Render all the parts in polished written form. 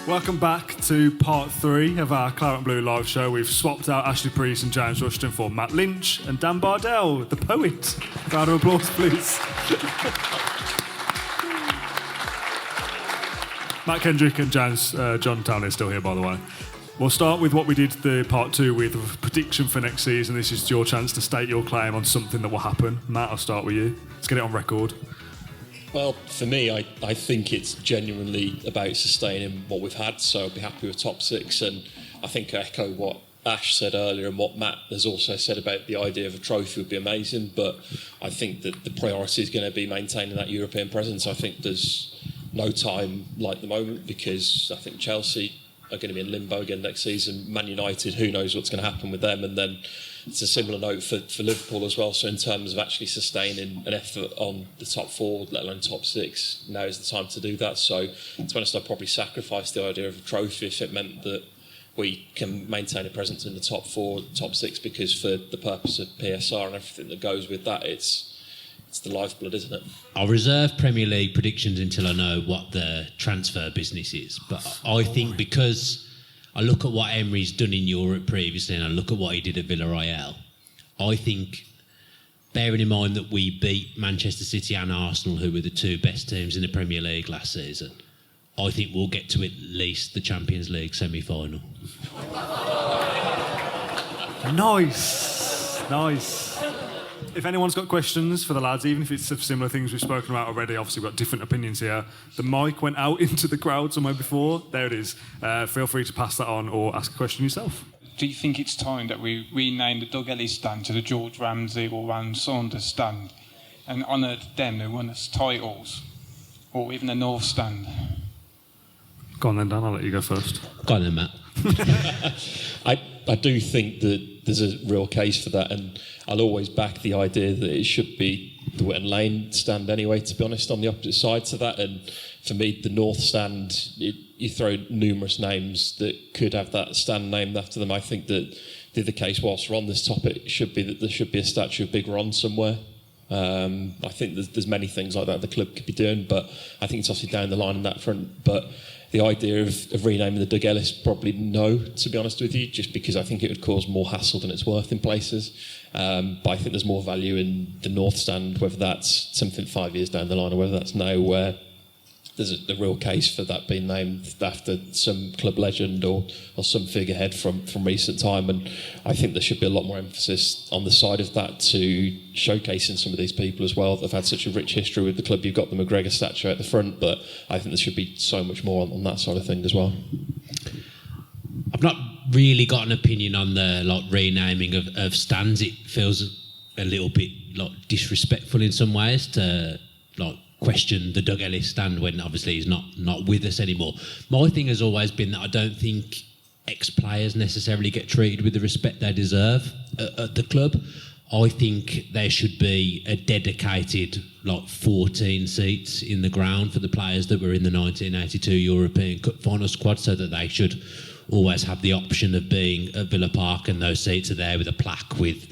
Welcome back to part 3 of our Claret Blue live show. We've swapped out Ashley Priest and James Rushton for Matt Lynch and Dan Bardell, the poet. Round of applause, please. Matt Kendrick and James John Townley are still here, by the way. We'll start with what we did the part 2 with, a prediction for next season. This is your chance to state your claim on something that will happen. Matt, I'll start with you. Let's get it on record. Well, for me, I think it's genuinely about sustaining what we've had, so I'll be happy with top 6. And I think I echo what Ash said earlier and what Matt has also said about the idea of a trophy would be amazing, but I think that the priority is going to be maintaining that European presence. I think there's no time like the moment, because I think Chelsea are going to be in limbo again next season. Man United, who knows what's going to happen with them, and then it's a similar note for Liverpool as well. So in terms of actually sustaining an effort on the top 4, let alone top 6, now is the time to do that. So to be honest, I'd probably sacrifice the idea of a trophy if it meant that we can maintain a presence in the top 4, top 6, because for the purpose of PSR and everything that goes with that, it's the lifeblood, isn't it? I'll reserve Premier League predictions until I know what the transfer business is. But I think because I look at what Emery's done in Europe previously and I look at what he did at Villarreal, I think, bearing in mind that we beat Manchester City and Arsenal, who were the 2 best teams in the Premier League last season, I think we'll get to at least the Champions League semi-final. Nice. If anyone's got questions for the lads, even if it's of similar things we've spoken about already, obviously we've got different opinions here. The mic went out into the crowd somewhere before. There it is. Feel free to pass that on or ask a question yourself. Do you think it's time that we rename the Doug Ellis stand to the George Ramsey or Ron Saunders stand and honour them who won us titles, or even the North stand? Go on then, Dan, I'll let you go first. Go on then, Matt. I do think that there's a real case for that, and I'll always back the idea that it should be the Whitton Lane stand anyway, to be honest, on the opposite side to that. And for me, the North stand, you throw numerous names that could have that stand named after them. I think that the other case, whilst we're on this topic, should be that there should be a statue of Big Ron somewhere. I think there's many things like that the club could be doing, but I think it's obviously down the line on that front. But the idea of renaming the Doug Ellis, probably no, to be honest with you, just because I think it would cause more hassle than it's worth in places. But I think there's more value in the North Stand, whether that's something 5 years down the line or whether that's now, where there's a real case for that being named after some club legend or some figurehead from recent time. And I think there should be a lot more emphasis on the side of that to showcasing some of these people as well. They've had such a rich history with the club. You've got the McGregor statue at the front, but I think there should be so much more on that side of things as well. I've not really got an opinion on the renaming of stands. It feels a little bit disrespectful in some ways to question the Doug Ellis stand when obviously he's not with us anymore. My thing has always been that I don't think ex-players necessarily get treated with the respect they deserve at the club. I think there should be a dedicated 14 seats in the ground for the players that were in the 1982 European Cup final squad, so that they should always have the option of being at Villa Park, and those seats are there with a plaque with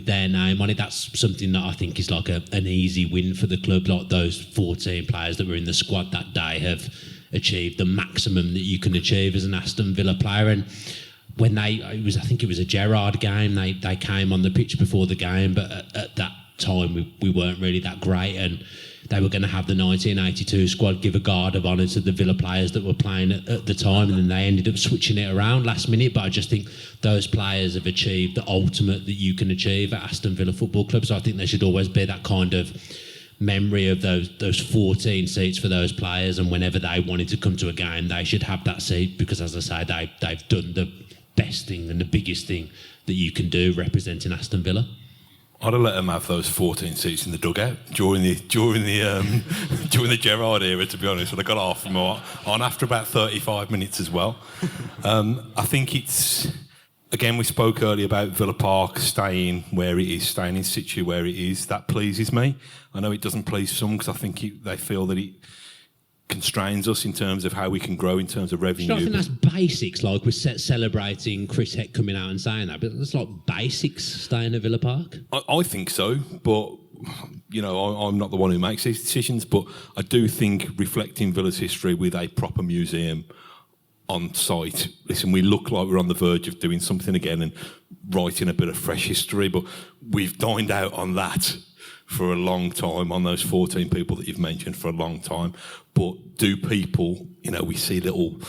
their name on it. That's something that I think is an easy win for the club. Those 14 players that were in the squad that day have achieved the maximum that you can achieve as an Aston Villa player. And when I think it was a Gerrard game, they came on the pitch before the game, but at that time we weren't really that great, and they were going to have the 1982 squad give a guard of honour to the Villa players that were playing at the time, and then they ended up switching it around last minute. But I just think those players have achieved the ultimate that you can achieve at Aston Villa Football Club. So I think there should always be that kind of memory of those 14 seats for those players, and whenever they wanted to come to a game, they should have that seat, because, as I say, they've done the best thing and the biggest thing that you can do representing Aston Villa. I'd have let them have those 14 seats in the dugout during the Gerrard era, to be honest. But I got off them on after about 35 minutes as well. I think it's, again, we spoke earlier about Villa Park staying where it is, staying in situ where it is. That pleases me. I know it doesn't please some, because I think they feel that it constrains us in terms of how we can grow in terms of revenue. I think that's basics, we're celebrating Chris Heck coming out and saying that, but that's basics staying at Villa Park. I think so, but I'm not the one who makes these decisions, but I do think reflecting Villa's history with a proper museum on site, listen, we look like we're on the verge of doing something again and writing a bit of fresh history, but we've dined out on that for a long time, on those 14 people that you've mentioned for a long time. But do people, we see little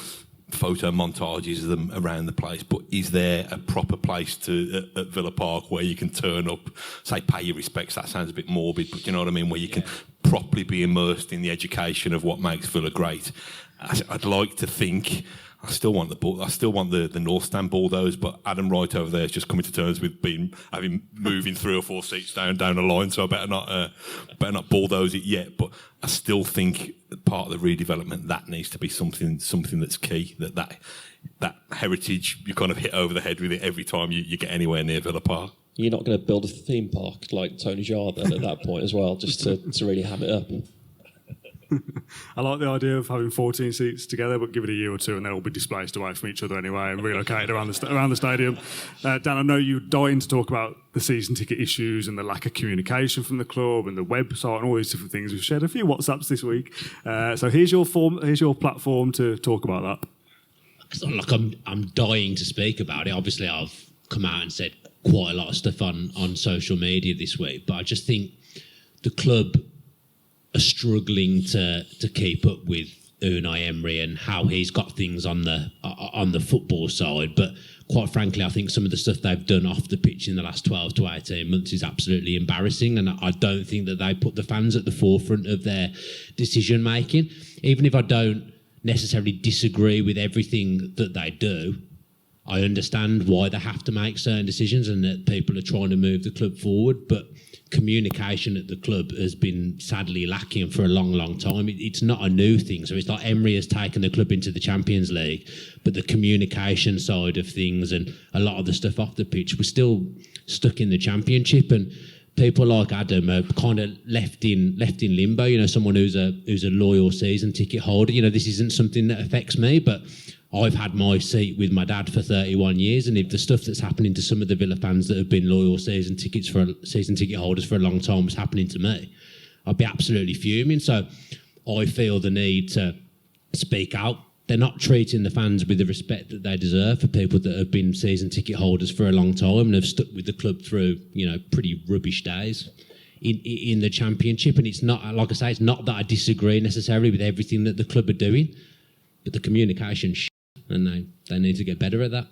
photo montages of them around the place, but is there a proper place at Villa Park where you can turn up, say, pay your respects? That sounds a bit morbid, but you know what I mean, where you can properly be immersed in the education of what makes Villa great. I'd like to think, I still want the North Stand bulldozed, but Adam Wright over there is just coming to terms with having moving 3 or 4 seats down the line, so I better not bulldoze it yet. But I still think part of the redevelopment, that needs to be something that's key. That heritage, you kind of hit over the head with it every time you get anywhere near Villa Park. You're not going to build a theme park like Tony Jard then at that point as well, just to really ham it up. I like the idea of having 14 seats together, but give it a year or two and they'll all be displaced away from each other anyway and relocated around the stadium. Dan, I know you're dying to talk about the season ticket issues and the lack of communication from the club and the website and all these different things. We've shared a few WhatsApps this week. So here's your platform to talk about that. Like I'm dying to speak about it. Obviously, I've come out and said quite a lot of stuff on social media this week, but I just think the club are struggling to keep up with Unai Emery and how he's got things on the football side. But quite frankly, I think some of the stuff they've done off the pitch in the last 12 to 18 months is absolutely embarrassing. And I don't think that they put the fans at the forefront of their decision making. Even if I don't necessarily disagree with everything that they do, I understand why they have to make certain decisions and that people are trying to move the club forward. But communication at the club has been sadly lacking for a long, long time. It's not a new thing. So it's like Emery has taken the club into the Champions League, but the communication side of things and a lot of the stuff off the pitch, we're still stuck in the Championship. And people like Adam are kind of left in limbo. Someone who's a loyal season ticket holder. This isn't something that affects me, but I've had my seat with my dad for 31 years, and if the stuff that's happening to some of the Villa fans that have been loyal season ticket holders for a long time was happening to me, I'd be absolutely fuming. So I feel the need to speak out. They're not treating the fans with the respect that they deserve for people that have been season ticket holders for a long time and have stuck with the club through, pretty rubbish days in the Championship. And it's not, like I say, it's not that I disagree necessarily with everything that the club are doing, but the communication and they need to get better at that.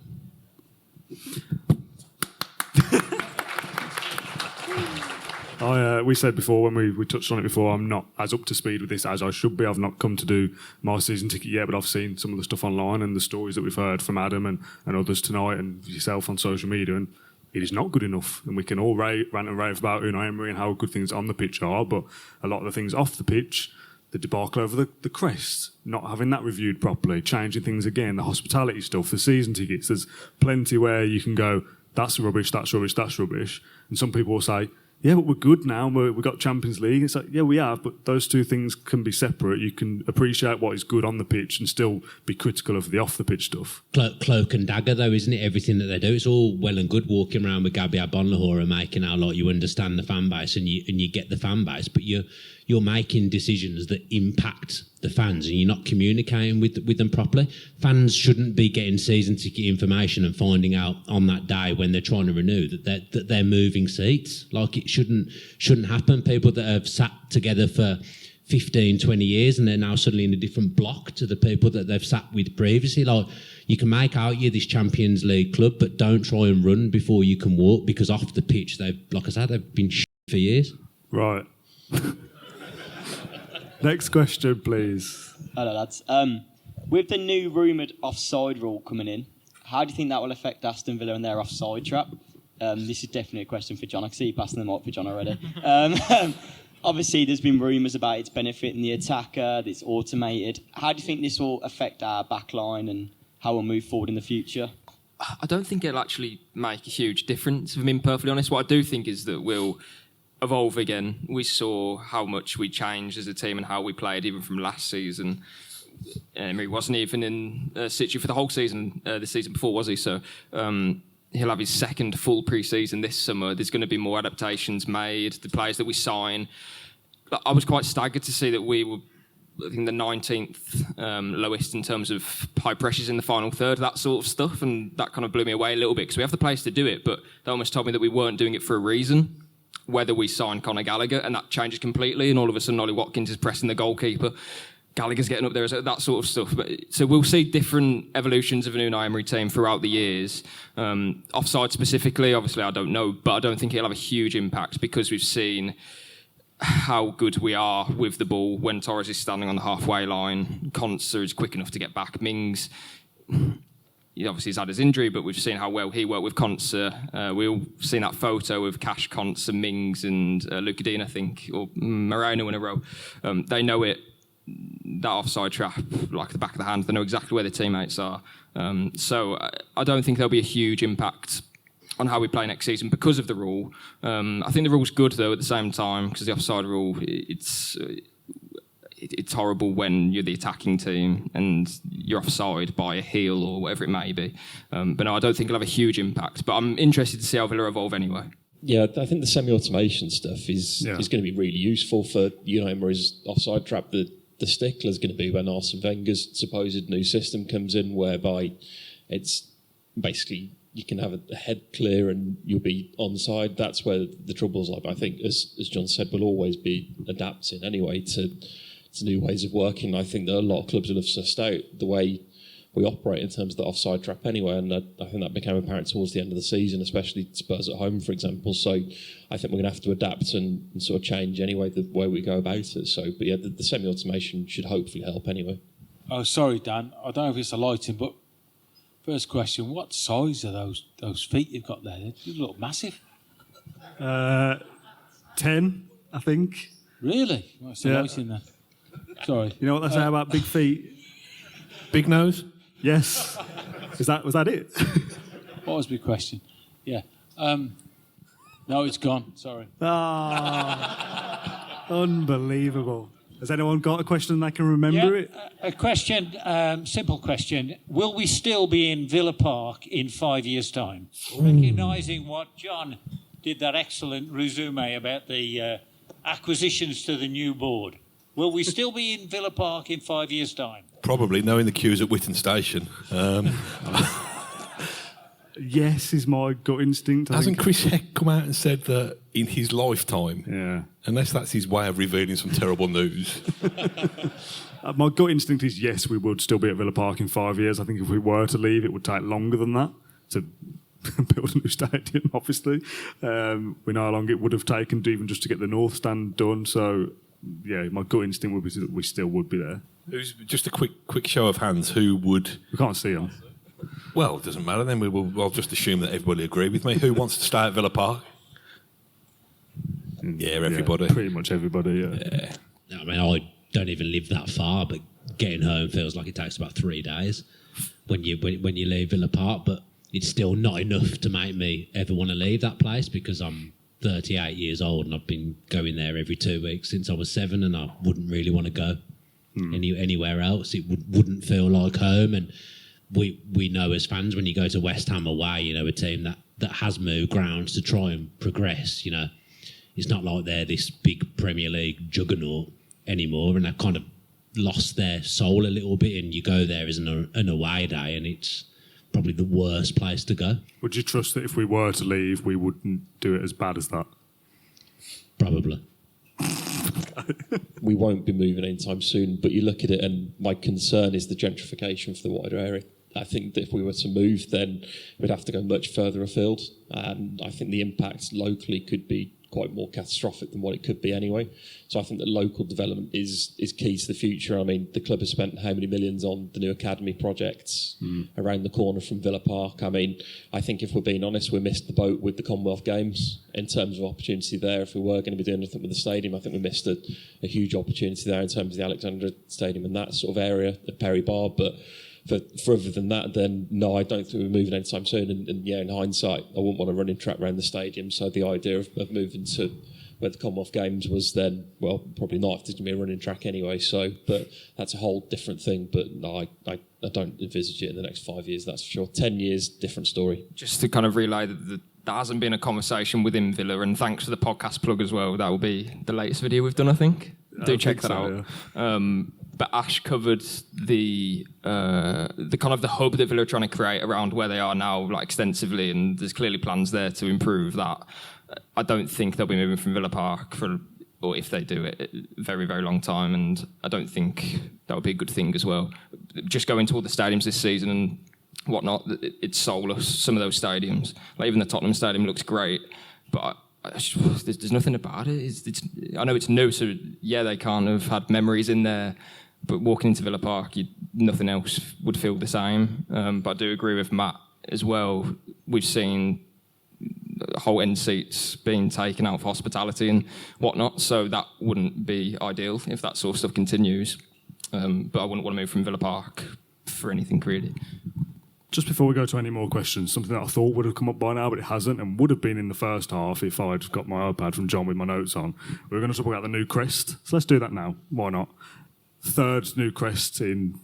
We said before, when we touched on it before, I'm not as up to speed with this as I should be. I've not come to do my season ticket yet, but I've seen some of the stuff online and the stories that we've heard from Adam and others tonight and yourself on social media, and it is not good enough. And we can all rant and rave about Unai Emery and how good things on the pitch are, but a lot of the things off the pitch, the debacle over the crest, not having that reviewed properly, changing things again, the hospitality stuff, the season tickets, there's plenty where you can go, that's rubbish, that's rubbish, that's rubbish. And some people will say, yeah, but we're good now, we've got Champions League. It's like, yeah, we have, but those two things can be separate. You can appreciate what is good on the pitch and still be critical of the off-the-pitch stuff. Cloak and dagger, though, isn't it? Everything that they do, it's all well and good walking around with Gabby Agbonlahor and making out like you understand the fan base and you get the fan base, but you're making decisions that impact the fans and you're not communicating with them properly. Fans shouldn't be getting season ticket information and finding out on that day when they're trying to renew that they're moving seats. Like, it shouldn't happen. People that have sat together for 15, 20 years and they're now suddenly in a different block to the people that they've sat with previously. Like, you can make out you're this Champions League club, but don't try and run before you can walk, because off the pitch, they've been for years. Right. Next question, please. Hello, lads. With the new rumoured offside rule coming in, how do you think that will affect Aston Villa and their offside trap? This is definitely a question for John. I can see you passing them up for John already. Obviously, there's been rumours about its benefiting the attacker, that it's automated. How do you think this will affect our backline and how we'll move forward in the future? I don't think it'll actually make a huge difference, if I'm being perfectly honest. What I do think is that we'll evolve again. We saw how much we changed as a team and how we played even from last season. He wasn't even in situ for the whole season, the season before, was he? So he'll have his second full pre-season this summer. There's going to be more adaptations made, the players that we sign. I was quite staggered to see that we were I think the 19th lowest in terms of high pressures in the final third, that sort of stuff, and that kind of blew me away a little bit because we have the players to do it, but they almost told me that we weren't doing it for a reason. Whether we sign Conor Gallagher and that changes completely, and all of a sudden Ollie Watkins is pressing the goalkeeper, Gallagher's getting up there, that sort of stuff. So we'll see different evolutions of a Unai Emery team throughout the years. Offside specifically, obviously I don't know, but I don't think it'll have a huge impact because we've seen how good we are with the ball when Torres is standing on the halfway line. Konsa is quick enough to get back. Mings, he obviously has had his injury, but we've seen how well he worked with Konsa. We've seen that photo of Cash, Konsa, Mings and Luca Dean, I think, or Moreno in a row. They know it, that offside trap, like the back of the hand. They know exactly where their teammates are. So I don't think there'll be a huge impact on how we play next season because of the rule. I think the rule's good though at the same time because the offside rule, it's horrible when you're the attacking team and you're offside by a heel or whatever it may be. But no, I don't think it'll have a huge impact. But I'm interested to see how Villa evolve anyway. Yeah, I think the semi-automation stuff is going to be really useful for Unai Emery's offside trap. The stickler's going to be when Arsene Wenger's supposed new system comes in, whereby it's basically you can have a head clear and you'll be onside. That's where the trouble's like. I think, as John said, we'll always be adapting anyway to new ways of working. I think that a lot of clubs will have sussed out the way we operate in terms of the offside trap anyway, and I think that became apparent towards the end of the season, especially Spurs at home, for example. So I think we're going to have to adapt and sort of change anyway the way we go about it. So, but yeah, the semi-automation should hopefully help anyway. Oh, sorry, Dan. I don't know if it's a lighting, but first question: what size are those feet you've got there? They look massive. 10, I think. Really? What's the lighting there? Sorry. You know what they say about big feet? Big nose? Yes. Was that it? What was my question? Yeah. No, it's gone. Sorry. Unbelievable. Has anyone got a question they can remember it? A question, simple question. Will we still be in Villa Park in 5 years' time? Recognising what John did, that excellent resume about the acquisitions to the new board. Will we still be in Villa Park in 5 years' time? Probably, knowing the queues at Whitton Station. Yes, is my gut instinct. Hasn't Chris Heck come out and said that in his lifetime? Yeah. Unless that's his way of revealing some terrible news. My gut instinct is yes, we would still be at Villa Park in 5 years. I think if we were to leave, it would take longer than that to build a new stadium, obviously. We know how long it would have taken even just to get the North Stand done. So, yeah, my gut instinct would be that we still would be there. Just a quick show of hands, who would... We can't see them. Well, it doesn't matter then. I'll just assume that everybody agree with me. Who wants to stay at Villa Park? Yeah, everybody. Yeah, pretty much everybody, yeah. I mean, I don't even live that far, but getting home feels like it takes about 3 days when you leave Villa Park, but it's still not enough to make me ever want to leave that place because I'm 38 years old and I've been going there every 2 weeks since I was 7, and I wouldn't really want to go anywhere else. It wouldn't feel like home. And we know as fans, when you go to West Ham away, you know, a team that has moved grounds to try and progress, you know, it's not like they're this big Premier League juggernaut anymore, and they've kind of lost their soul a little bit, and you go there as an away day and it's probably the worst place to go. Would you trust that if we were to leave, we wouldn't do it as bad as that? Probably. We won't be moving anytime soon, but you look at it and my concern is the gentrification for the wider area. I think that if we were to move, then we'd have to go much further afield, and I think the impact locally could be quite more catastrophic than what it could be anyway. So I think that local development is key to the future. I mean, the club has spent how many millions on the new academy projects around the corner from Villa Park. I mean, I think if we're being honest, we missed the boat with the Commonwealth Games in terms of opportunity there. If we were going to be doing anything with the stadium, I think we missed a huge opportunity there in terms of the Alexandra Stadium and that sort of area of Perry Bar. But for other than that, then no, I don't think we're moving anytime soon. And yeah, in hindsight, I wouldn't want a running track around the stadium. So the idea of moving to where the Commonwealth Games was then, well, probably not, if there's going to be a running track anyway. So, but that's a whole different thing. But no, I don't envisage it in the next 5 years, that's for sure. 10 years, different story. Just to kind of relay that there hasn't been a conversation within Villa, and thanks for the podcast plug as well. That will be the latest video we've done, I think. Do check that out. Yeah. but Ash covered the kind of the hub that Villa are trying to create around where they are now, like extensively, and there's clearly plans there to improve that. I don't think they'll be moving from Villa Park or if they do it, a very, very long time, and I don't think that would be a good thing as well. Just going to all the stadiums this season and whatnot, it's soulless, some of those stadiums. Like even the Tottenham Stadium looks great, but there's nothing about it. I know it's new, so yeah, they can't have had memories in there, but walking into Villa Park, nothing else would feel the same. But I do agree with Matt as well. We've seen whole end seats being taken out for hospitality and whatnot, so that wouldn't be ideal if that sort of stuff continues. But I wouldn't want to move from Villa Park for anything really. Just before we go to any more questions, something that I thought would have come up by now, but it hasn't, and would have been in the first half if I'd got my iPad from John with my notes on. We were going to talk about the new crest, so let's do that now. Why not? Third new crest in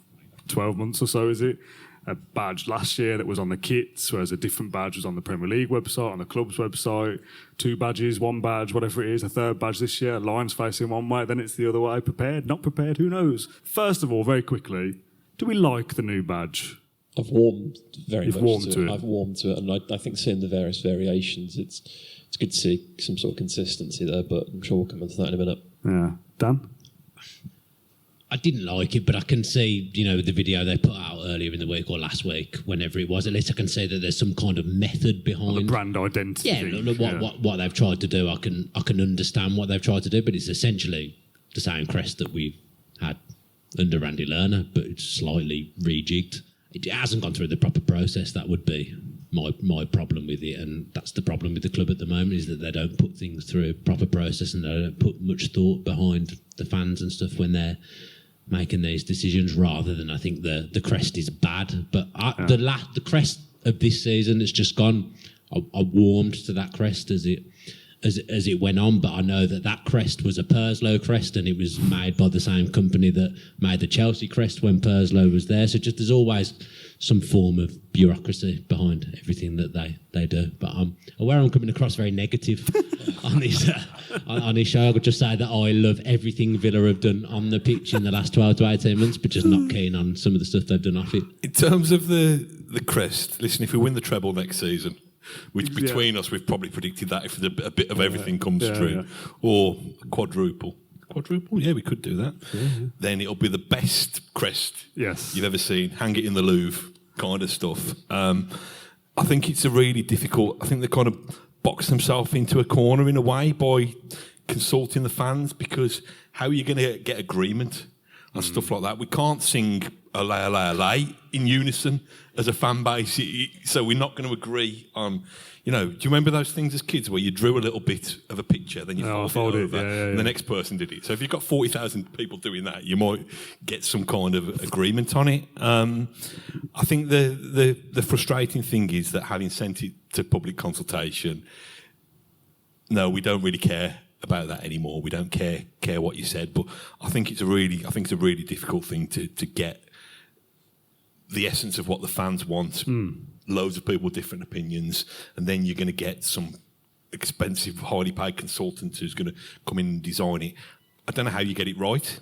12 months or so, is it? A badge last year that was on the kits, whereas a different badge was on the Premier League website, on the club's website. 2 badges, 1 badge, whatever it is. A third badge this year. Lines facing one way, then it's the other way. Prepared, not prepared, who knows? First of all, very quickly, do we like the new badge? I've warmed very You've much warmed to it. I've warmed to it, and I think seeing the various variations, it's good to see some sort of consistency there, but I'm sure we'll come into that in a minute. Yeah. Dan? I didn't like it, but I can see, the video they put out earlier in the week or last week, whenever it was. At least I can see that there's some kind of method behind the brand identity. Yeah, what they've tried to do. I can understand what they've tried to do, but it's essentially the same crest that we've had under Randy Lerner, but it's slightly rejigged. It hasn't gone through the proper process. That would be my problem with it, and that's the problem with the club at the moment, is that they don't put things through a proper process and they don't put much thought behind the fans and stuff when they're making these decisions, rather than, I think the crest is bad, but the crest of this season has just gone. I warmed to that crest as it went on, but I know that crest was a Purslow crest, and it was made by the same company that made the Chelsea crest when Purslow was there. So just there's always some form of bureaucracy behind everything that they do. But I'm aware I'm coming across very negative on this show. I could just say that I love everything Villa have done on the pitch in the last 12 to 18 months, but just not keen on some of the stuff they've done off it. In terms of the crest, listen, if we win the treble next season, which between us we've probably predicted that if a bit of everything comes through, or quadruple, yeah, we could do that. Then it'll be the best crest you've ever seen. Hang it in the Louvre, kind of stuff. I think it's a really difficult. I think they kind of box themselves into a corner in a way by consulting the fans, because how are you going to get agreement on stuff like that? We can't sing "Olay, olay, olay" in unison as a fan base, so we're not going to agree on. Do you remember those things as kids where you drew a little bit of a picture, then you fold it over, and the next person did it? So if you've got 40,000 people doing that, you might get some kind of agreement on it. I think the frustrating thing is that having sent it to public consultation, no, we don't really care about that anymore. We don't care what you said, but I think it's a really difficult thing to get the essence of what the fans want. Loads of people with different opinions, and then you're going to get some expensive, highly paid consultant who's going to come in and design it. I don't know how you get it right,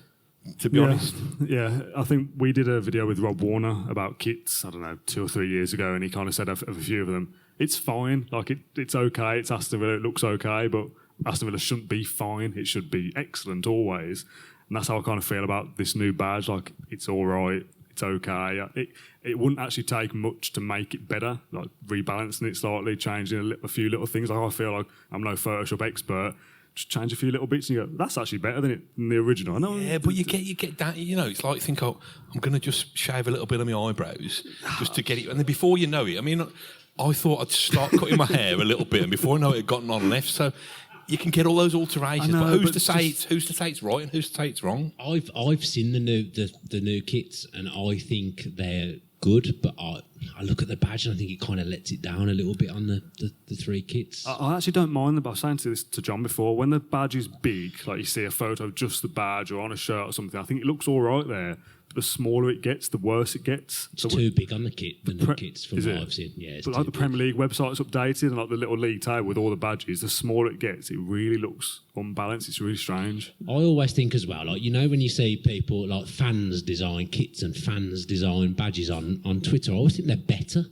to be honest. Yeah, I think we did a video with Rob Warner about kits, I don't know, 2 or 3 years ago, and he kind of said of a few of them, it's fine, like it's okay, it's Aston Villa, it looks okay, but Aston Villa shouldn't be fine, it should be excellent always. And that's how I kind of feel about this new badge, like it's all right, it's okay. It wouldn't actually take much to make it better, like rebalancing it slightly, changing a few little things. Like I feel like I'm no Photoshop expert. Just change a few little bits and you go, that's actually better than the original. I know. Yeah, but you get that, it's like think, I'm going to just shave a little bit of my eyebrows just to get it. And then before you know it, I mean, I thought I'd start cutting my hair a little bit, and before I know it, it'd gotten on left. So you can get all those alterations, but who's to say it's right and who's to say it's wrong? I've seen the new kits, and I think they're good, but I look at the badge and I think it kind of lets it down a little bit on the three kits. I actually don't mind I was saying this to John before, when the badge is big, like you see a photo of just the badge or on a shirt or something, I think it looks all right there. But the smaller it gets, the worse it gets. It's too big on the kit, the new kits from what I've seen. Yeah, but like the Premier League website's updated and like the little league table with all the badges, the smaller it gets, it really looks unbalanced. It's really strange. I always think as well, like, you know, when you see people like fans design kits and fans design badges on Twitter, I always think they're better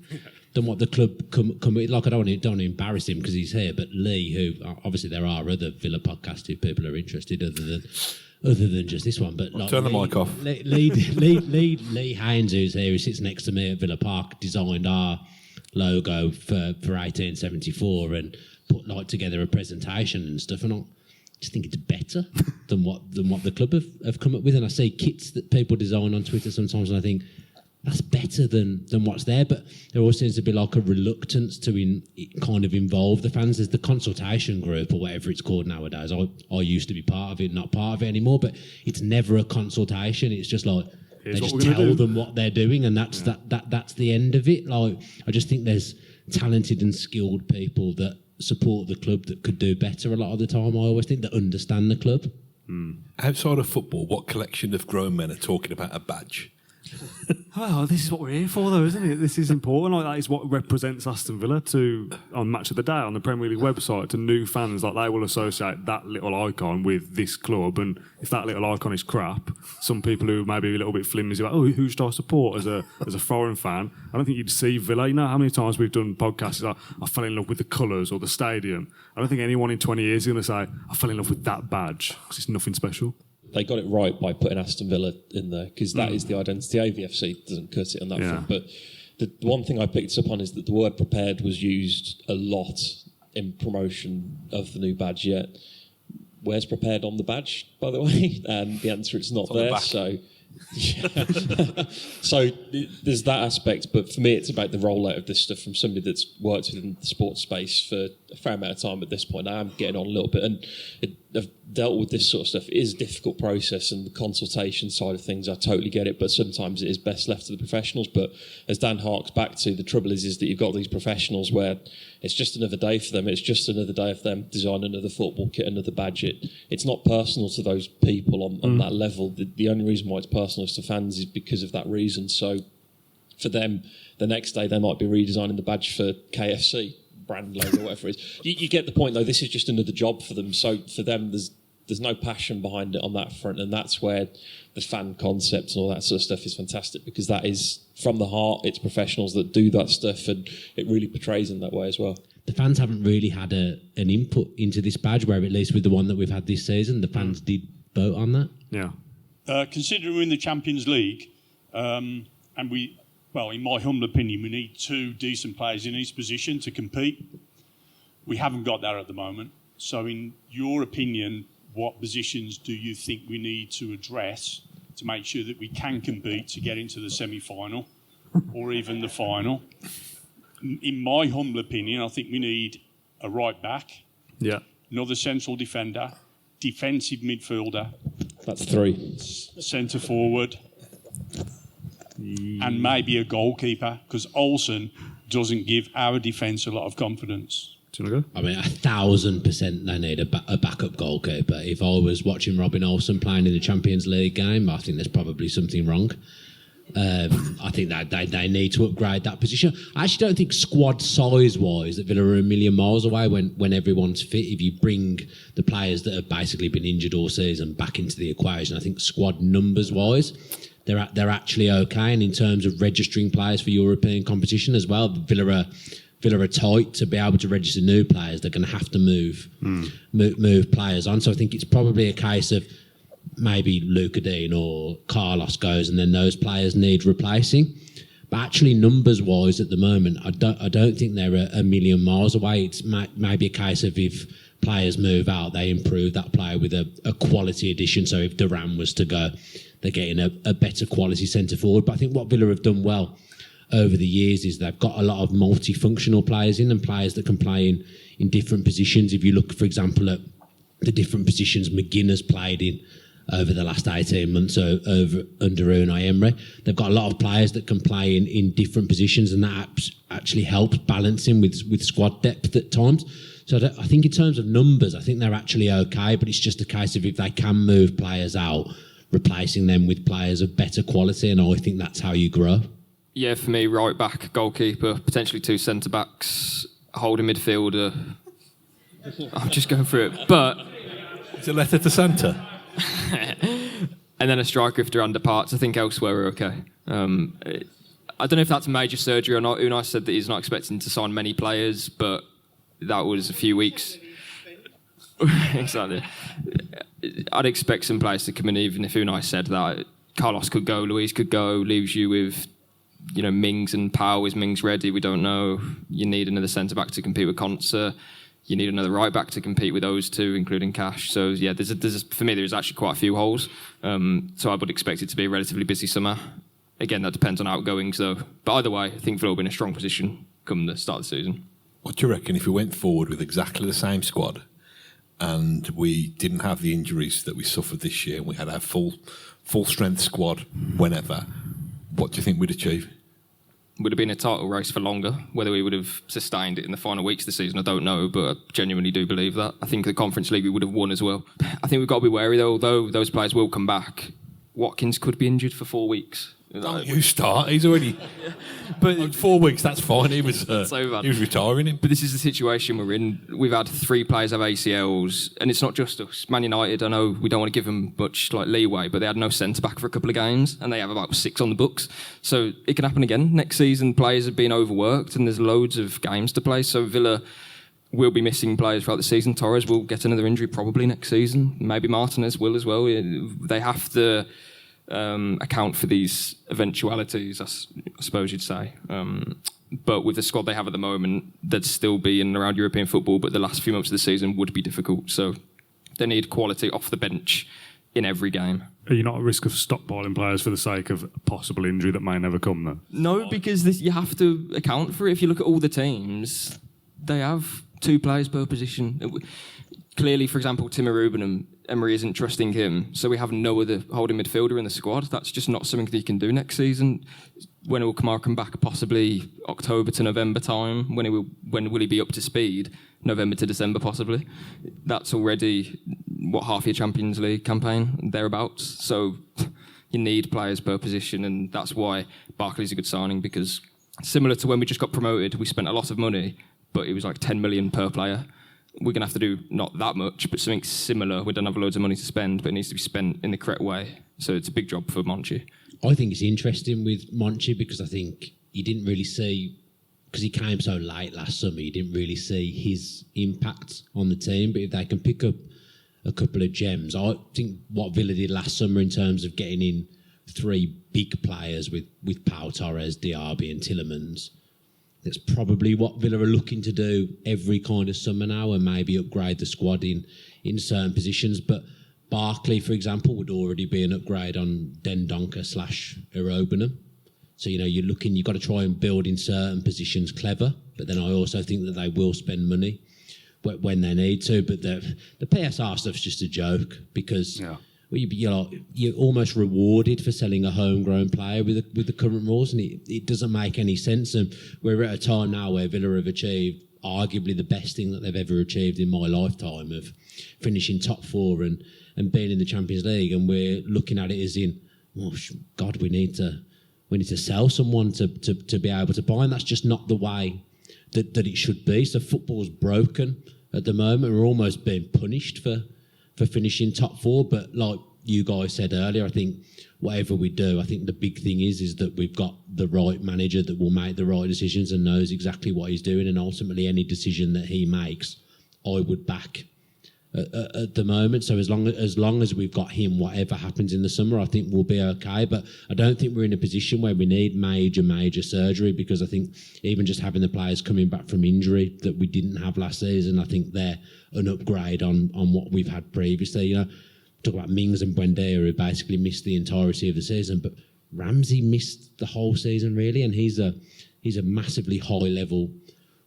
than what the club come with. Like, I don't want to embarrass him because he's here, but Lee, who obviously there are other Villa podcasts if people are interested other than just this one, but like turn the mic off. Lee Haynes, who's here, who sits next to me at Villa Park, designed our logo for 1874 and put like together a presentation and stuff. And I just think it's better than what the club have come up with. And I see kits that people design on Twitter sometimes, and I think that's better than what's there. But there always seems to be like a reluctance to kind of involve the fans. There's the consultation group or whatever it's called nowadays. I used to be part of it, not part of it anymore, but it's never a consultation. It's just like they just tell them what they're doing, and that's that's the end of it. Like, I just think there's talented and skilled people that support the club that could do better a lot of the time. I always think that understand the club. Outside of football, what collection of grown men are talking about a badge? Well, this is what we're here for, though, isn't it? This is important. Like, that is what represents Aston Villa on Match of the Day on the Premier League website to new fans. Like, they will associate that little icon with this club, and if that little icon is crap, some people who may be a little bit flimsy, like, oh, who should I support as a foreign fan? I don't think you'd see Villa. You know how many times we've done podcasts like, I fell in love with the colours or the stadium. I don't think anyone in 20 years is going to say, I fell in love with that badge, because it's nothing special. They got it right by putting Aston Villa in there, because that is the identity. AVFC doesn't cut it on that front. But the one thing I picked up on is that the word prepared was used a lot in promotion of the new badge yet. Where's prepared on the badge, by the way? And the answer is not there. So, so there's that aspect. But for me, it's about the rollout of this stuff from somebody that's worked within the sports space for a fair amount of time at this point. I am getting on a little bit, and I've dealt with this sort of stuff. It is a difficult process, and the consultation side of things, I totally get it, but sometimes it is best left to the professionals. But as Dan harks back to, the trouble is that you've got these professionals where it's just another day for them. It's just another day of them designing another football kit, another badge. It's not personal to those people on that level. The only reason why it's personal to fans is because of that reason. So for them, the next day they might be redesigning the badge for KFC brand logo, whatever it is. You get the point, though. This is just another job for them. So for them, there's no passion behind it on that front, and that's where the fan concept and all that sort of stuff is fantastic, because that is from the heart. It's professionals that do that stuff, and it really portrays in that way as well. The fans haven't really had an input into this badge, where at least with the one that we've had this season, the fans did vote on that. Yeah. Considering we're in the Champions League, and in my humble opinion, we need two decent players in each position to compete. We haven't got that at the moment. So in your opinion, what positions do you think we need to address to make sure that we can compete to get into the semi-final or even the final? In my humble opinion, I think we need a right back, another central defender, defensive midfielder. That's three. Centre forward. And maybe a goalkeeper, because Olsen doesn't give our defence a lot of confidence. Do you want to go? I mean, 1,000% they need a backup goalkeeper. If I was watching Robin Olsen playing in the Champions League game, I think there's probably something wrong. I think that they need to upgrade that position. I actually don't think squad size-wise that Villa are a million miles away when everyone's fit. If you bring the players that have basically been injured all season back into the equation, I think squad numbers-wise, they're actually okay. And in terms of registering players for European competition as well, Villa are tight to be able to register new players. They're going to have to move players on. So I think it's probably a case of maybe Luca Dean or Carlos goes, and then those players need replacing. But actually, numbers-wise, at the moment, I don't think they're a million miles away. It's maybe a case of if players move out, they improve that player with a quality addition. So if Duran was to go, they're getting a better quality centre forward. But I think what Villa have done well over the years is they've got a lot of multifunctional players in, and players that can play in different positions. If you look, for example, at the different positions McGinn has played in over the last 18 months over under Unai Emery. They've got a lot of players that can play in different positions, and that actually helps balancing with squad depth at times. So I think in terms of numbers, I think they're actually okay, but it's just a case of if they can move players out, replacing them with players of better quality, and I think that's how you grow. Yeah, for me, right back, goalkeeper, potentially 2 centre-backs, holding midfielder. I'm just going through it. But it's a letter to Santa. And then a striker if Durand departs. I think elsewhere we're okay. I don't know if that's major surgery or not. Unai said that he's not expecting to sign many players, but that was a few weeks. Exactly. I'd expect some players to come in, even if Unai said that. Carlos could go, Luis could go, leaves you with, Mings and Powell. Is Mings ready? We don't know. You need another centre-back to compete with Konsa. You need another right-back to compete with those two, including Cash. So, yeah, for me, there's actually quite a few holes. So I would expect it to be a relatively busy summer. Again, that depends on outgoings, though. But either way, I think Villa will be in a strong position come the start of the season. What do you reckon if we went forward with exactly the same squad and we didn't have the injuries that we suffered this year and we had our full strength squad whenever, what do you think we'd achieve? Would have been a title race for longer. Whether we would have sustained it in the final weeks of the season, I don't know, but I genuinely do believe that. I think the Conference League we would have won as well. I think we've got to be wary, though, although those players will come back. Watkins could be injured for 4 weeks. Don't you start. He's already. But 4 weeks, that's fine. He was retiring him. But this is the situation we're in. We've had 3 players have ACLs, and it's not just us. Man United, I know we don't want to give them much leeway, but they had no centre back for a couple of games, and they have about 6 on the books. So it can happen again next season. Players have been overworked, and there's loads of games to play. So Villa will be missing players throughout the season. Torres will get another injury probably next season. Maybe Martinez will as well. They have to account for these eventualities, I suppose you'd say. But with the squad they have at the moment, they'd still be in and around European football, but the last few months of the season would be difficult. So they need quality off the bench in every game. Are you not at risk of stockpiling players for the sake of a possible injury that may never come, though? No, because you have to account for it. If you look at all the teams, they have 2 players per position. Clearly, for example, Timo Ruben, Emery isn't trusting him, so we have no other holding midfielder in the squad. That's just not something that you can do next season. When will Kamara come back? Possibly October to November time. When will he be up to speed? November to December, possibly. That's already, half-year Champions League campaign, thereabouts. So you need players per position, and that's why Barkley's a good signing, because similar to when we just got promoted, we spent a lot of money, but it was like 10 million per player. We're going to have to do not that much, but something similar. We don't have loads of money to spend, but it needs to be spent in the correct way. So it's a big job for Monchi. I think it's interesting with Monchi because I think you didn't really see, because he came so late last summer, you didn't really see his impact on the team. But if they can pick up a couple of gems, I think what Villa did last summer in terms of getting in 3 big players with Pau Torres, Diaby and Tielemans, that's probably what Villa are looking to do every kind of summer now, and maybe upgrade the squad in certain positions. But Barkley, for example, would already be an upgrade on Dendoncker / Irobenham. So, you've got to try and build in certain positions clever, but then I also think that they will spend money when they need to. But the PSR stuff's just a joke because... Yeah. You're almost rewarded for selling a homegrown player with the current rules, and it doesn't make any sense. And we're at a time now where Villa have achieved arguably the best thing that they've ever achieved in my lifetime of finishing top 4 and being in the Champions League, and we're looking at it as in, oh God, we need to sell someone to be able to buy, and that's just not the way that it should be. So football's broken at the moment. We're almost being punished for finishing top 4, but like you guys said earlier, I think whatever we do, I think the big thing is that we've got the right manager that will make the right decisions and knows exactly what he's doing, and ultimately any decision that he makes, I would back at the moment. So as long as we've got him, whatever happens in the summer, I think we'll be okay. But I don't think we're in a position where we need major surgery, because I think even just having the players coming back from injury that we didn't have last season, I think they're an upgrade on what we've had previously. Talk about Mings and Buendia, who basically missed the entirety of the season, but Ramsey missed the whole season really, and he's a massively high level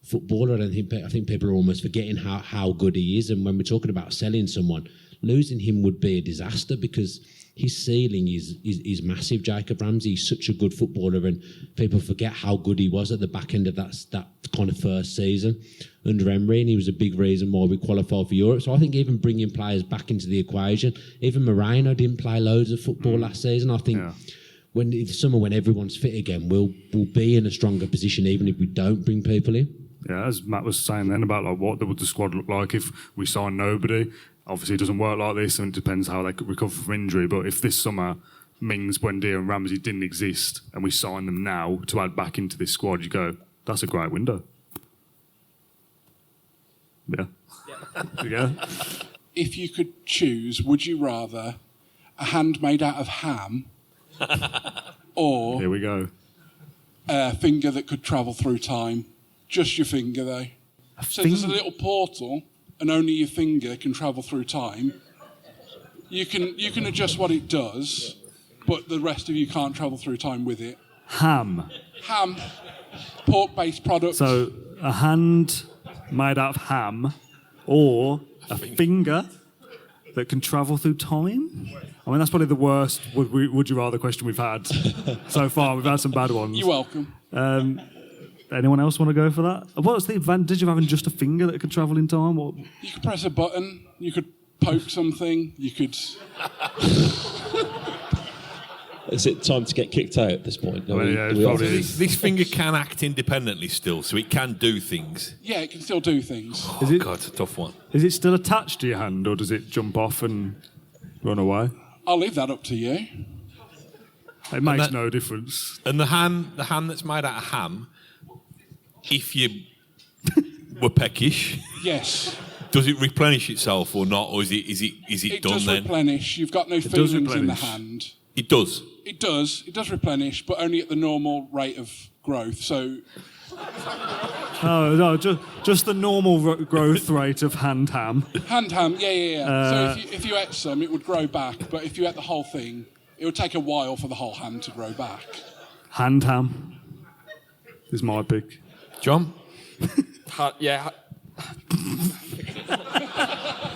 footballer. I think people are almost forgetting how good he is. And when we're talking about selling someone, losing him would be a disaster because his ceiling is massive. Jacob Ramsey is such a good footballer, and people forget how good he was at the back end of that kind of first season under Emery, and he was a big reason why we qualified for Europe. So I think even bringing players back into the equation, even Moreno didn't play loads of football last season. I think when in the summer, when everyone's fit again, we'll be in a stronger position, even if we don't bring people in. Yeah, as Matt was saying then about like what would the squad look like if we sign nobody. Obviously, it doesn't work like this, and it depends how they could recover from injury. But if this summer Mings, Buendia, and Ramsey didn't exist, and we sign them now to add back into this squad, you go, that's a great window. Yeah. Yeah. If you could choose, would you rather a hand made out of ham or Here we go. a finger that could travel through time? Just your finger, though. So there's a little portal, and only your finger can travel through time. You can adjust what it does, but the rest of you can't travel through time with it. Ham. Ham, pork-based product. So a hand made out of ham or a finger that can travel through time? I mean, that's probably the worst would you rather question we've had so far. We've had some bad ones. You're welcome. Anyone else want to go for that? What's the advantage of having just a finger that could travel in time? What? You could press a button. You could poke something. You could... Is it time to get kicked out at this point? This finger can act independently still, so it can do things. Yeah, it can still do things. Oh, God, it's a tough one. Is it still attached to your hand, or does it jump off and run away? I'll leave that up to you. It makes no difference. And the hand that's made out of ham, if you were peckish, yes, does it replenish itself or not, or is it it done does then? Replenish. You've got no feelings in the hand. It does. It does replenish, but only at the normal rate of growth. So. No, just the normal growth rate of hand ham. Hand ham, yeah. So if you ate some, it would grow back, but if you ate the whole thing, it would take a while for the whole hand to grow back. Hand ham is my pick. John? Yeah.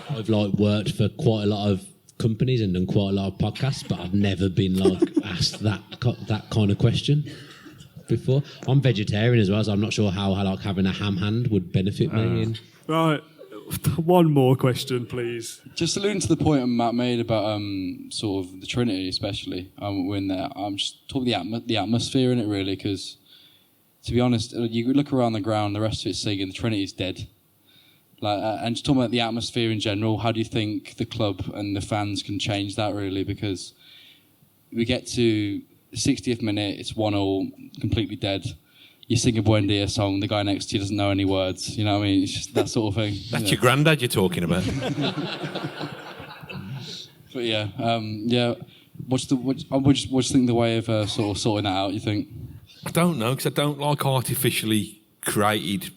I've worked for quite a lot of companies and done quite a lot of podcasts, but I've never been asked that kind of question before. I'm vegetarian as well, so I'm not sure how having a ham hand would benefit me. Right, one more question, please. Just alluding to the point Matt made about sort of the Trinity, especially when I'm just talking the atmosphere in it really, because to be honest, you look around the ground, the rest of it's singing, the Trinity's dead. And just talking about the atmosphere in general, how do you think the club and the fans can change that really? Because we get to the 60th minute, it's 1-1, completely dead. You sing a Buendia song, the guy next to you doesn't know any words. You know what I mean? It's just that sort of thing. That's your granddad you're talking about. But what do you think the way of sort of sorting that out, you think? I don't know, because I don't like artificially created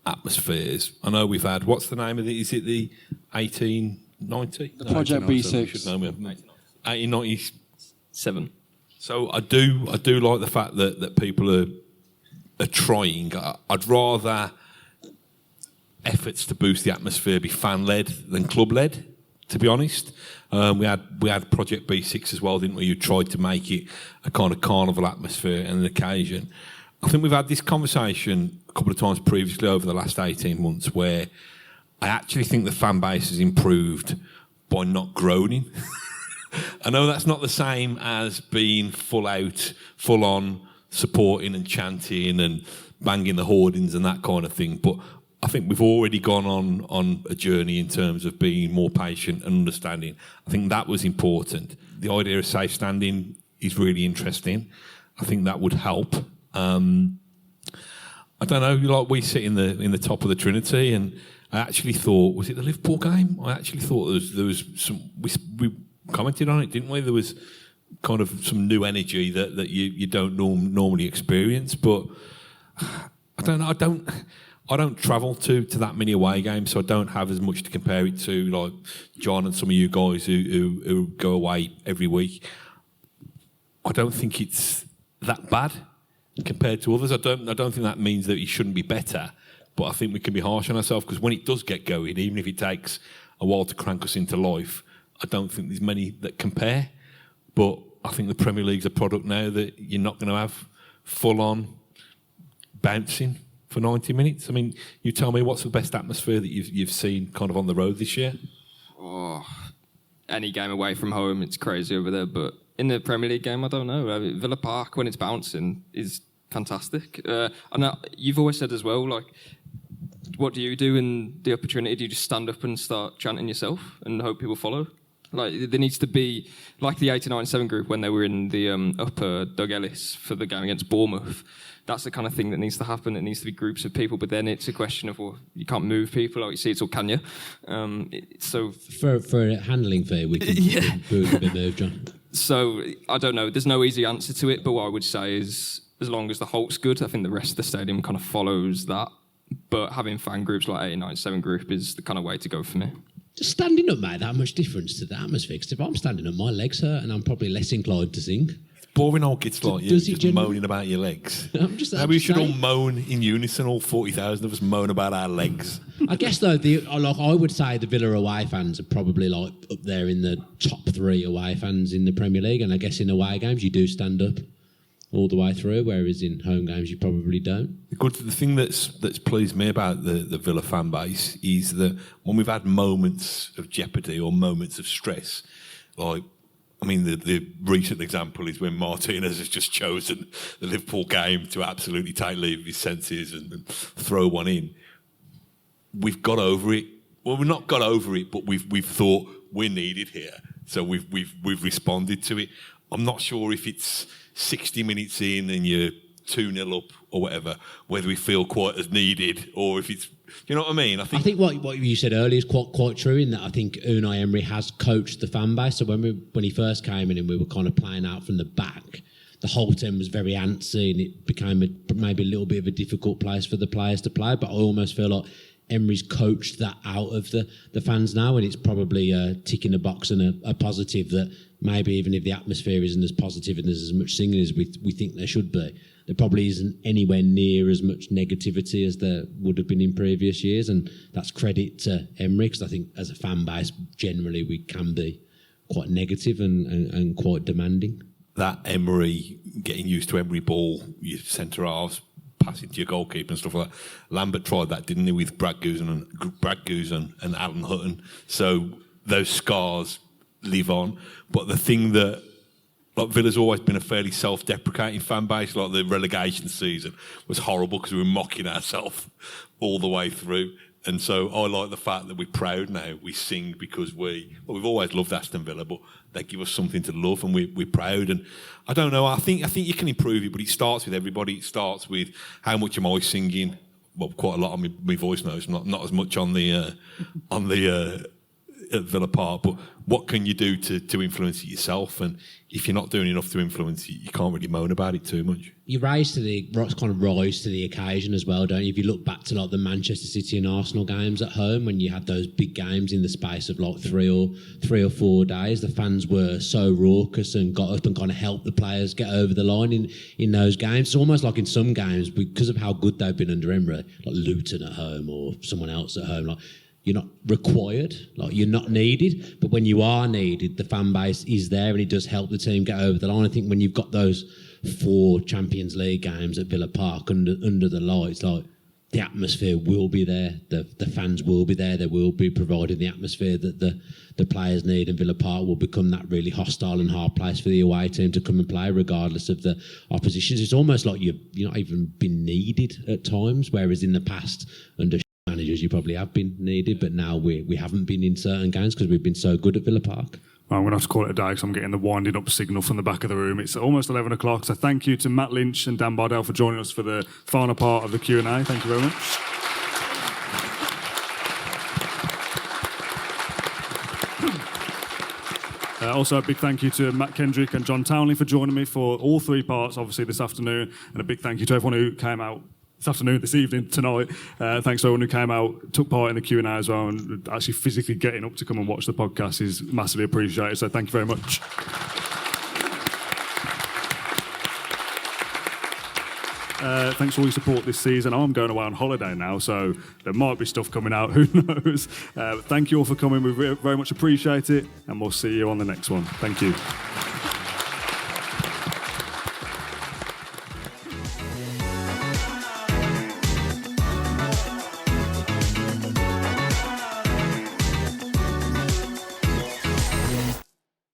atmospheres. I know we've had, what's the name of it? Is it the 1890? The Project B6. Should know 1897. So I do like the fact that people are trying. I'd rather efforts to boost the atmosphere be fan-led than club-led, to be honest. We had Project B6 as well, didn't we? You tried to make it a kind of carnival atmosphere and an occasion. I think we've had this conversation a couple of times previously over the last 18 months where I actually think the fan base has improved by not groaning. I know that's not the same as being full out, full on, supporting and chanting and banging the hoardings and that kind of thing, but I think we've already gone on a journey in terms of being more patient and understanding. I think that was important. The idea of safe standing is really interesting. I think that would help. I don't know, we sit in the top of the Trinity, and I actually thought, was it the Liverpool game? I actually thought there was some. We commented on it, didn't we? There was kind of some new energy that you don't normally experience. But I don't know. I don't travel to that many away games, so I don't have as much to compare it to, like John and some of you guys who go away every week. I don't think it's that bad compared to others. I don't think that means that it shouldn't be better, but I think we can be harsh on ourselves, because when it does get going, even if it takes a while to crank us into life, I don't think there's many that compare. But I think the Premier League's a product now that you're not going to have full-on bouncing for 90 minutes. I mean, you tell me, what's the best atmosphere that you've seen kind of on the road this year? Oh, any game away from home, it's crazy over there. But in the Premier League game, I don't know. I mean, Villa Park, when it's bouncing, is fantastic. And you've always said as well, like, what do you do in the opportunity? Do you just stand up and start chanting yourself and hope people follow? Like, there needs to be, like the 89-7 group when they were in the upper Doug Ellis for the game against Bournemouth. That's the kind of thing that needs to happen. It needs to be groups of people, but then it's a question of, well, you can't move people. Like you see, it's all can you? So for a handling fee, we can be moved, John. So I don't know. There's no easy answer to it, but what I would say is, as long as the Hulk's good, I think the rest of the stadium kind of follows that. But having fan groups like 89-7 group is the kind of way to go for me. Does standing up make that much difference to the atmosphere? Because if I'm standing up, my legs hurt and I'm probably less inclined to sing. Boring old kids like you, just moaning about your legs. Maybe we should all moan in unison, all 40,000 of us moan about our legs. I guess, though, I would say the Villa away fans are probably like up there in the top 3 away fans in the Premier League. And I guess in away games, you do stand up all the way through, whereas in home games, you probably don't. The thing that's pleased me about the Villa fan base is that when we've had moments of jeopardy or moments of stress, like, I mean, the recent example is when Martinez has just chosen the Liverpool game to absolutely take leave of his senses and throw one in. We've got over it. Well, we've not got over it, but we've thought we're needed here, so we've responded to it. I'm not sure if it's 60 minutes in and you're 2-0 up or whatever, whether we feel quite as needed or if it's, you know what I mean? I think what you said earlier is quite true in that I think Unai Emery has coached the fan base. So when he first came in and we were kind of playing out from the back, the whole team was very antsy and it became maybe a little bit of a difficult place for the players to play. But I almost feel like Emery's coached that out of the fans now, and it's probably ticking a box and a positive that maybe even if the atmosphere isn't as positive and there's as much singing as we think there should be, there probably isn't anywhere near as much negativity as there would have been in previous years, and that's credit to Emery, because I think as a fan base, generally we can be quite negative and quite demanding. That Emery, getting used to Emery ball, your centre-halves, passing to your goalkeeper and stuff like that. Lambert tried that, didn't he, with Brad Guzan and Alan Hutton. So those scars live on. But the thing that, like, Villa's always been a fairly self-deprecating fan base. Like, the relegation season was horrible because we were mocking ourselves all the way through. And so I like the fact that we're proud now. We sing because we've always loved Aston Villa, but they give us something to love, and we're proud. And I don't know. I think you can improve it, but it starts with everybody. It starts with how much am I singing? Well, quite a lot on my voice notes, not as much on the at Villa Park. But what can you do to influence it yourself? And if you're not doing enough to influence it, you can't really moan about it too much. You rise to the occasion as well, don't you? If you look back to like the Manchester City and Arsenal games at home, when you had those big games in the space of like three or 4 days, the fans were so raucous and got up and kind of helped the players get over the line in those games. It's almost like in some games, because of how good they've been under Emery, like Luton at home or someone else at home, like, you're not required, like you're not needed, but when you are needed, the fan base is there and it does help the team get over the line. I think when you've got those 4 Champions League games at Villa Park under the lights, like, the atmosphere will be there, the fans will be there, they will be providing the atmosphere that the players need, and Villa Park will become that really hostile and hard place for the away team to come and play regardless of the oppositions. It's almost like you've not even been needed at times, whereas in the past under managers you probably have been needed, but now we haven't been in certain games because we've been so good at Villa Park. Well, I'm going to have to call it a day because I'm getting the winding up signal from the back of the room. It's almost 11 o'clock, so thank you to Matt Lynch and Dan Bardell for joining us for the final part of the Q&A. Thank you very much. Also, a big thank you to Matt Kendrick and John Townley for joining me for all 3 parts, obviously, this afternoon. And a big thank you to everyone who came out this afternoon, this evening, tonight. Thanks to everyone who came out, took part in the Q&A as well, and actually physically getting up to come and watch the podcast is massively appreciated. So thank you very much. Thanks for all your support this season. I'm going away on holiday now, so there might be stuff coming out. Who knows? Thank you all for coming. We very much appreciate it, and we'll see you on the next one. Thank you.